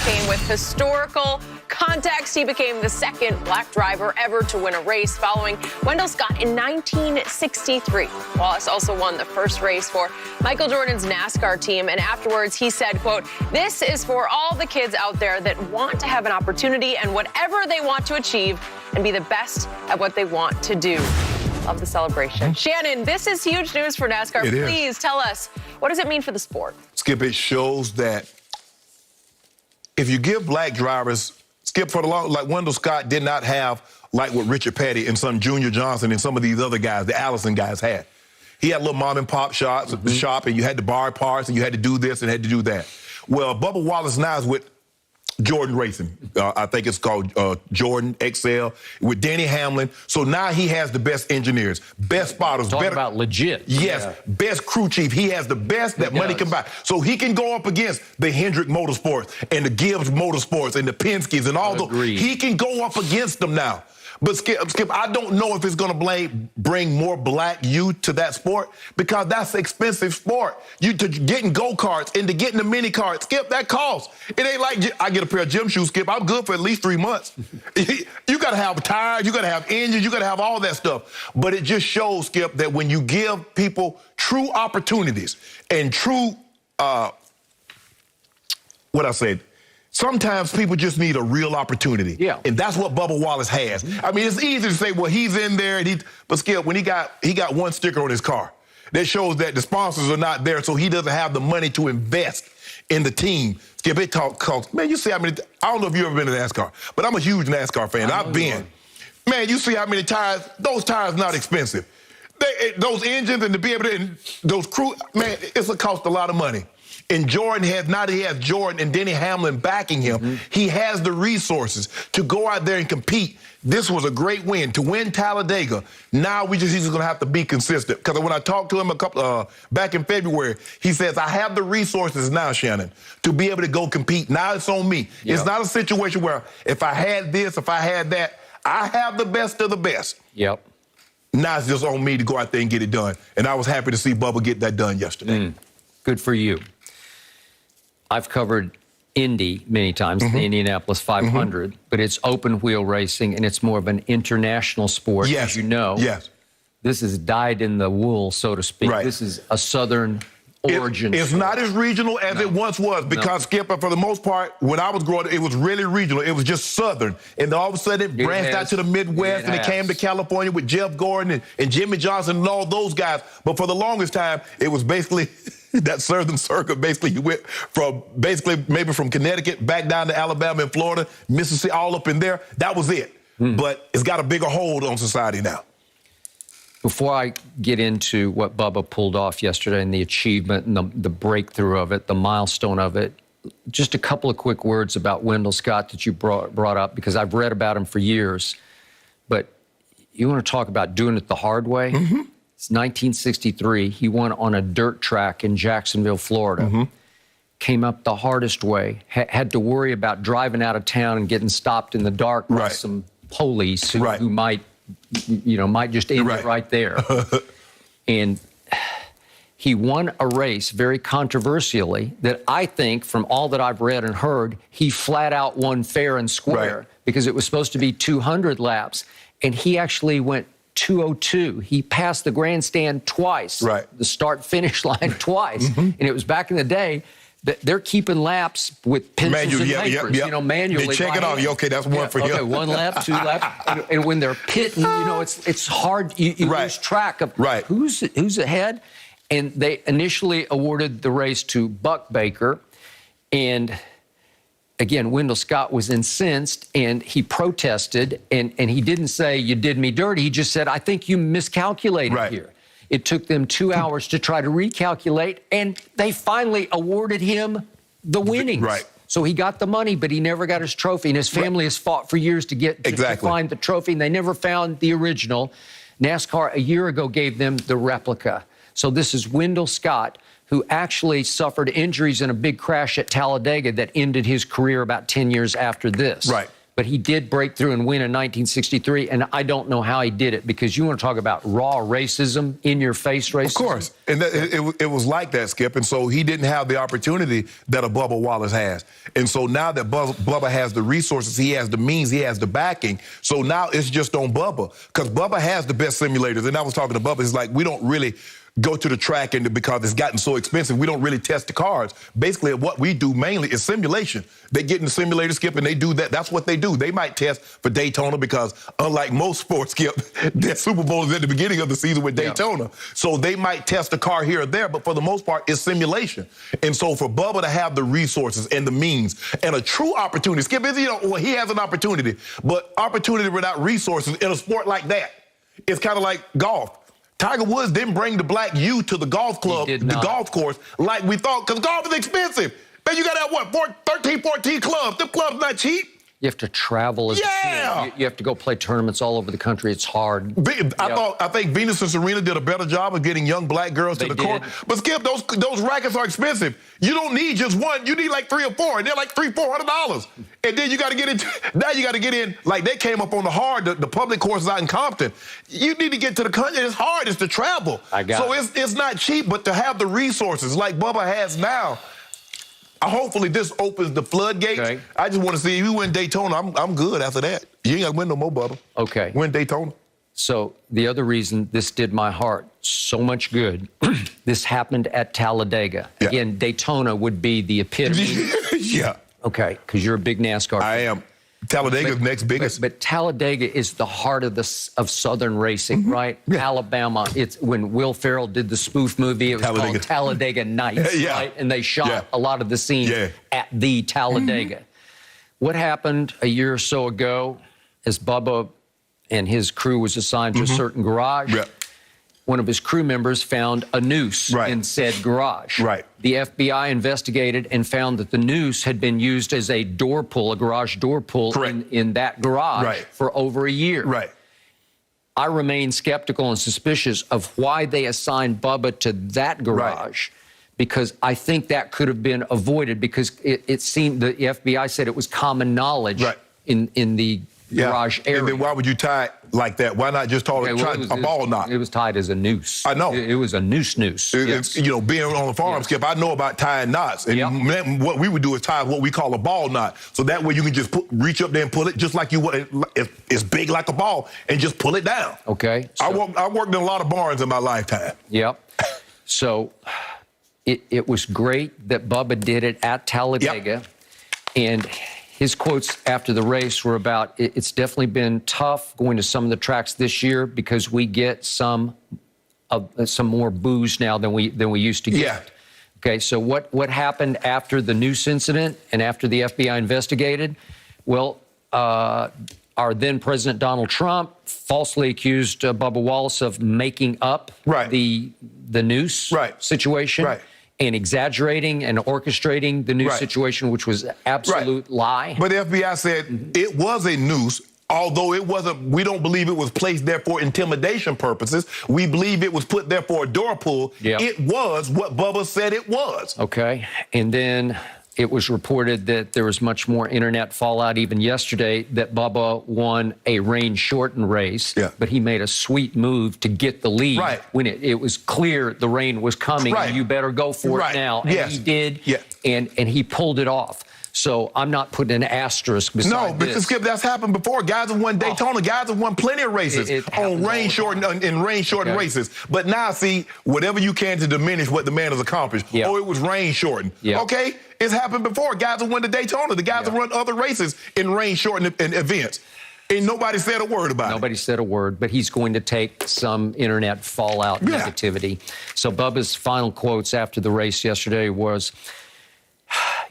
came with historical context. He became the second black driver ever to win a race, following Wendell Scott in 1963. Wallace also won the first race for Michael Jordan's NASCAR team, and afterwards he said, quote, "This is for all the kids out there that want to have an opportunity and whatever they want to achieve and be the best at what they want to do." Love the celebration. Shannon, this is huge news for NASCAR. Please tell us, what does it mean for the sport? Skip, it shows that if you give black drivers, Skip, for the long, like Wendell Scott did not have like what Richard Petty and some Junior Johnson and some of these other guys, the Allison guys had. He had little mom and pop shops, shop, and you had to borrow parts, and you had to do this and had to do that. Well, Bubba Wallace now is with Jordan Racing. I think it's called Jordan XL with Denny Hamlin. So now he has the best engineers, best spotters. Talking about legit. Yes, best crew chief. He has the best that money can buy. So he can go up against the Hendrick Motorsports and the Gibbs Motorsports and the Penske's and all those. He can go up against them now. But Skip, I don't know if it's going to bring more black youth to that sport, because that's an expensive sport. To getting go-karts and to getting the mini karts, Skip, that costs. It ain't like I get a pair of gym shoes, Skip, I'm good for at least 3 months. You got to have tires, you got to have engines, you got to have all that stuff. But it just shows, Skip, that when you give people true opportunities and true, sometimes people just need a real opportunity. Yeah. And that's what Bubba Wallace has. I mean, it's easy to say, well, he's in there, but Skip, when he got one sticker on his car, that shows that the sponsors are not there, so he doesn't have the money to invest in the team. Skip, it costs. Man, you see how many, I don't know if you've ever been to NASCAR, but I'm a huge NASCAR fan. I've been. Man, you see how many tires, those tires not expensive. Those engines and to be able to, and those crew, man, it's a cost a lot of money. And Jordan now that he has Jordan and Denny Hamlin backing him, he has the resources to go out there and compete. This was a great win. To win Talladega, now he's just going to have to be consistent. Because when I talked to him back in February, he says, I have the resources now, Shannon, to be able to go compete. Now it's on me. Yep. It's not a situation where if I had this, if I had that, I have the best of the best. Yep. Now it's just on me to go out there and get it done. And I was happy to see Bubba get that done yesterday. Good for you. I've covered Indy many times, the Indianapolis 500, but it's open wheel racing, and it's more of an international sport, as you know. Yes. This is dyed in the wool, so to speak. Right. This is a southern origin. It's not as regional as it once was, because, Skip, for the most part, when I was growing up, it was really regional. It was just southern. And all of a sudden, it branched out to the Midwest, and it came to California with Jeff Gordon and Jimmy Johnson and all those guys. But for the longest time, it was basically that southern circuit. Basically, you went from maybe from Connecticut back down to Alabama and Florida, Mississippi, all up in there. That was it. But it's got a bigger hold on society now. Before I get into what Bubba pulled off yesterday and the achievement and the breakthrough of it, the milestone of it, just a couple of quick words about Wendell Scott that you brought up, because I've read about him for years. But you want to talk about doing it the hard way? It's 1963. He won on a dirt track in Jacksonville, Florida. Came up the hardest way. Had to worry about driving out of town and getting stopped in the dark by some police who might just end it right there. And he won a race very controversially that I think, from all that I've read and heard, he flat out won fair and square because it was supposed to be 200 laps. And he actually went 202. He passed the grandstand twice, the start-finish line twice. And it was back in the day. They're keeping laps with pencils and papers, manually. They check it off. Okay, that's one for you. Okay, 1 lap, 2 laps. And when they're pitting, it's hard. You lose track of who's ahead. And they initially awarded the race to Buck Baker. And again, Wendell Scott was incensed, and he protested. And he didn't say, you did me dirty. He just said, I think you miscalculated here. It took them 2 hours to try to recalculate, and they finally awarded him the winnings. So he got the money, but he never got his trophy, and his family has fought for years to get to find the trophy, and they never found the original. NASCAR a year ago gave them the replica. So this is Wendell Scott, who actually suffered injuries in a big crash at Talladega that ended his career about 10 years after this. but he did break through and win in 1963, and I don't know how he did it, because you want to talk about raw racism, in-your-face racism. Of course. And it was like that, Skip. And so he didn't have the opportunity that a Bubba Wallace has. And so now that Bubba has the resources, he has the means, he has the backing. So now it's just on Bubba, because Bubba has the best simulators. And I was talking to Bubba, it's like we don't really go to the track, and because it's gotten so expensive, we don't really test the cars. Basically, what we do mainly is simulation. They get in the simulator, Skip, and they do that. That's what they do. They might test for Daytona because, unlike most sports, Skip, their Super Bowl is at the beginning of the season with Daytona. Yeah. So they might test a car here or there, but for the most part, it's simulation. And so for Bubba to have the resources and the means and a true opportunity, Skip, he has an opportunity, but opportunity without resources in a sport like that, it's kind of like golf. Tiger Woods didn't bring the black U to the golf club, the golf course, like we thought, because golf is expensive. Man, you got to have, 13, 14 clubs. Them clubs not cheap. You have to travel. You have to go play tournaments all over the country. It's hard. I think Venus and Serena did a better job of getting young black girls to the court. But Skip, those rackets are expensive. You don't need just one. You need like 3 or 4, and they're like $300-400. And then you got to get into. Now you got to get in. Like they came up on the public courses out in Compton. You need to get to the country. It's hard. It's to travel. It's not cheap, but to have the resources like Bubba has now. Hopefully this opens the floodgates. Okay. I just want to see if you win Daytona, I'm good after that. You ain't got to win no more, Bubba. Okay. Win Daytona. So the other reason this did my heart so much good, this happened at Talladega. Yeah. Again, Daytona would be the epitome. Yeah. Okay, because you're a big NASCAR fan. I am. Talladega's next biggest. But Talladega is the heart of Southern racing, right? Yeah. Alabama. It's when Will Ferrell did the spoof movie. It was called Talladega Nights, right? And they shot a lot of the scenes at the Talladega. What happened a year or so ago, as Bubba and his crew was assigned to a certain garage? One of his crew members found a noose in said garage. Right. The FBI investigated and found that the noose had been used as a door pull, a garage door pull in that garage for over a year. Right. I remain skeptical and suspicious of why they assigned Bubba to that garage, because I think that could have been avoided, because it seemed the FBI said it was common knowledge in the garage area. And then why would you tie it like that? Why not just call it a ball knot? It was tied as a noose. I know. It was a noose. It's, being on the farm, Skip, I know about tying knots. And what we would do is tie what we call a ball knot. So that way you can just reach up there and pull it just like you would. It's big like a ball, and just pull it down. Okay. So, I worked in a lot of barns in my lifetime. Yep. So it was great that Bubba did it at Talladega. And his quotes after the race were about, it's definitely been tough going to some of the tracks this year because we get some more booze now than we used to get. Yeah. Okay, so what happened after the noose incident and after the FBI investigated? Well, our then President Donald Trump falsely accused Bubba Wallace of making up the noose situation. Right. And exaggerating and orchestrating the noose situation, which was absolute lie. But the FBI said it was a noose, although it wasn't. We don't believe it was placed there for intimidation purposes. We believe it was put there for a door pull. Yep. It was what Bubba said it was. Okay. And then it was reported that there was much more internet fallout even yesterday, that Bubba won a rain-shortened race, but he made a sweet move to get the lead when it was clear the rain was coming. And you better go for it now. And he did, and he pulled it off. So I'm not putting an asterisk beside this. No, Skip, that's happened before. Guys have won Daytona. Guys have won plenty of races on rain-shortened races. But now, see, whatever you can to diminish what the man has accomplished. Oh, it was rain-shortened. Okay? It's happened before. Guys have won the Daytona. The guys have run other races in rain-shortened events. And nobody said a word about it. Nobody said a word, but he's going to take some internet fallout negativity. So Bubba's final quotes after the race yesterday was,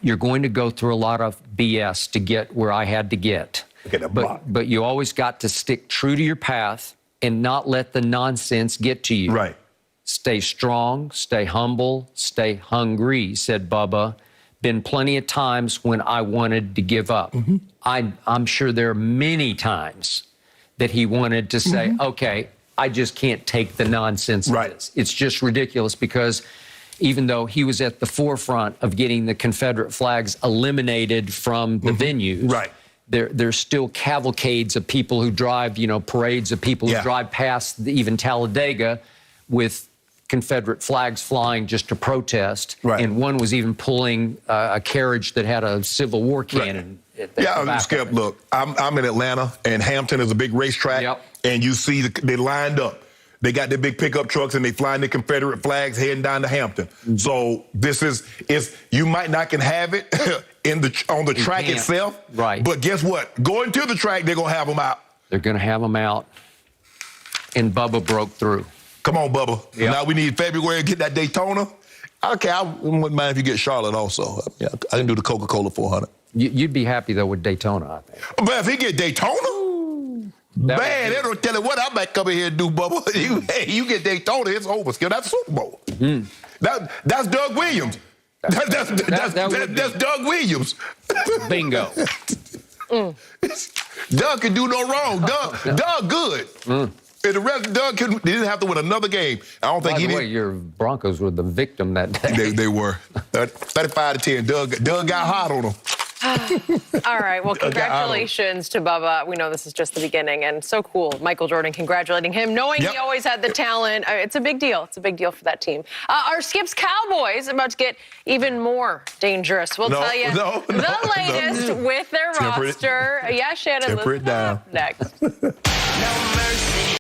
"You're going to go through a lot of BS to get where I had to get. But you always got to stick true to your path and not let the nonsense get to you. Right. Stay strong, stay humble, stay hungry," said Bubba. "Been plenty of times when I wanted to give up." I'm sure there are many times that he wanted to say, okay, I just can't take the nonsense of this. It's just ridiculous, because even though he was at the forefront of getting the Confederate flags eliminated from the venues, there's still cavalcades of people who drive, parades of people who drive past even Talladega with Confederate flags flying just to protest. Right. And one was even pulling a carriage that had a Civil War cannon. Yeah, Skip, look, I'm in Atlanta, and Hampton is a big racetrack, and you see they lined up. They got their big pickup trucks, and they flying the Confederate flags heading down to Hampton. So this is you might not can have it on the track itself, right? But guess what? Going to the track, they're gonna have them out. They're gonna have them out, and Bubba broke through. Come on, Bubba. Yep. Now we need February to get that Daytona. Okay, I wouldn't mind if you get Charlotte also. Yeah, I can do the Coca-Cola 400. You'd be happy, though, with Daytona, I think. But if he get Daytona, man, they don't tell him what I might come in here and do, Bubba. You get Daytona, it's over, Skip. That's Super Bowl. That's Doug Williams. That's Doug Williams. Bingo. Doug can do no wrong. Doug good. And the rest, Doug didn't have to win another game. I don't think By the way, your Broncos were the victim that day. They were. 35-10. Doug got hot on them. All right. Well, congratulations to Bubba. We know this is just the beginning, and so cool. Michael Jordan congratulating him, knowing he always had the talent. It's a big deal. It's a big deal for that team. Our Skip's Cowboys about to get even more dangerous. We'll tell you the latest with their roster. Yeah, Shannon. Temper it down. Next. No